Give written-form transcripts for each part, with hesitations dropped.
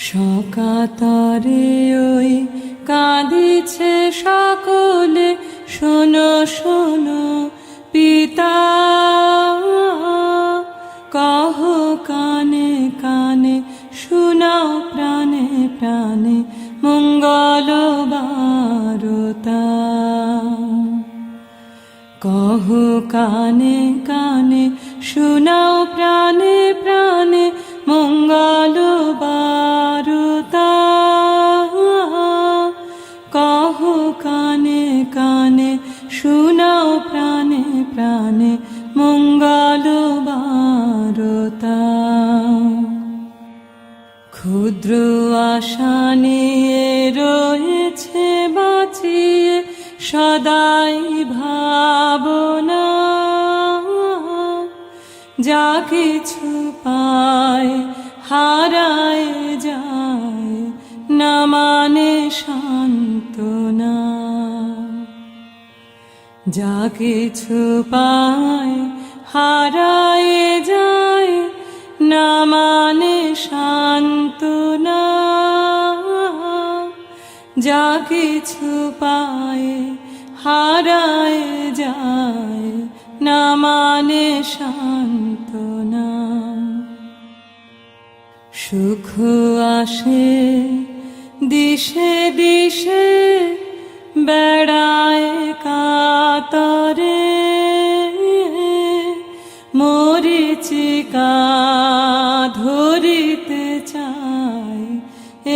সকাতরে ওই কাঁদিছে সকলে, শোনো শোনো পিতা, কহ কানে কানে, শোনাও প্রাণে প্রাণে মঙ্গল বারতা। কহ কানে কানে, শোনাও প্রাণে প্রাণে মঙ্গল বারতা। কহ কানে কানে, শোনাও প্রাণে প্রাণে মঙ্গল বারতা। ক্ষুদ্র আশা নিয়ে রয়েছে বাঁচিয়ে সদাই ভাবনা, যা কিছু পায় হারায় যায়, না মানে সান্ত্বনা। যা কিছু পায় হারায় যায়, না মানে সান্ত্বনা। যা কিছু পায় হারায় যায়, না মানে সান্ত্বনা। সুখ আসে দিশে দিশে, বেড়ায় কাতরে, মরীচিকা ধরিতে চায়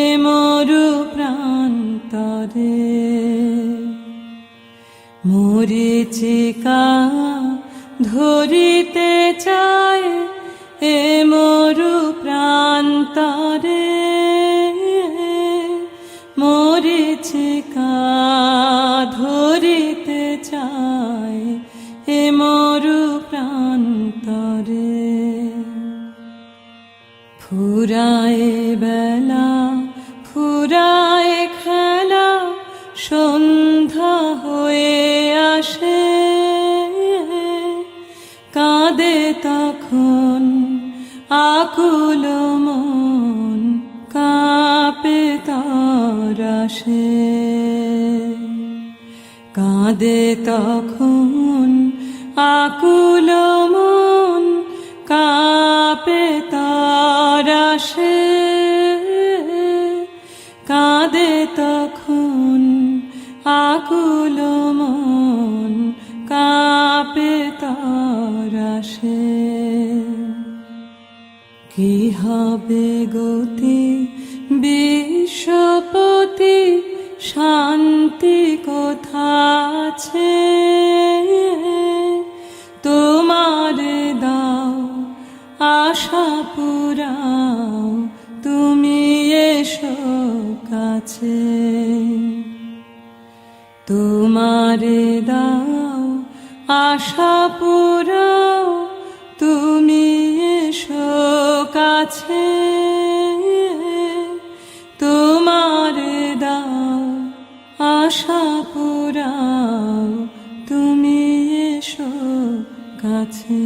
এ মরু প্রান্তরে। মরীচিকা ধরিতে চায় এ মরু প্রান্তরে। মরীচিকা ধরিতে চায় এ মরু প্রান্তরে। ফুরায় বেলা ফুরায় খেলা, সন্ধ্যা হয়ে আসে, কাঁদে তখন আকুল মন, কাঁপে তরাসে। কাঁদে তখন আকুল মন, কাঁপে তরাসে। কাঁদে তখন আকুল মন, কাঁপে তরাসে। কি হবে গতি বিশ্বপতি, শান্তি কোথা আছে? তোমার দাও আশা পুরাও, তুমি এসো কাছে। তোমার দাও আশা পুরাও, তুমি এসো কাছে। তোমার দাও আশা পুরাও, তুমি এসো কাছে।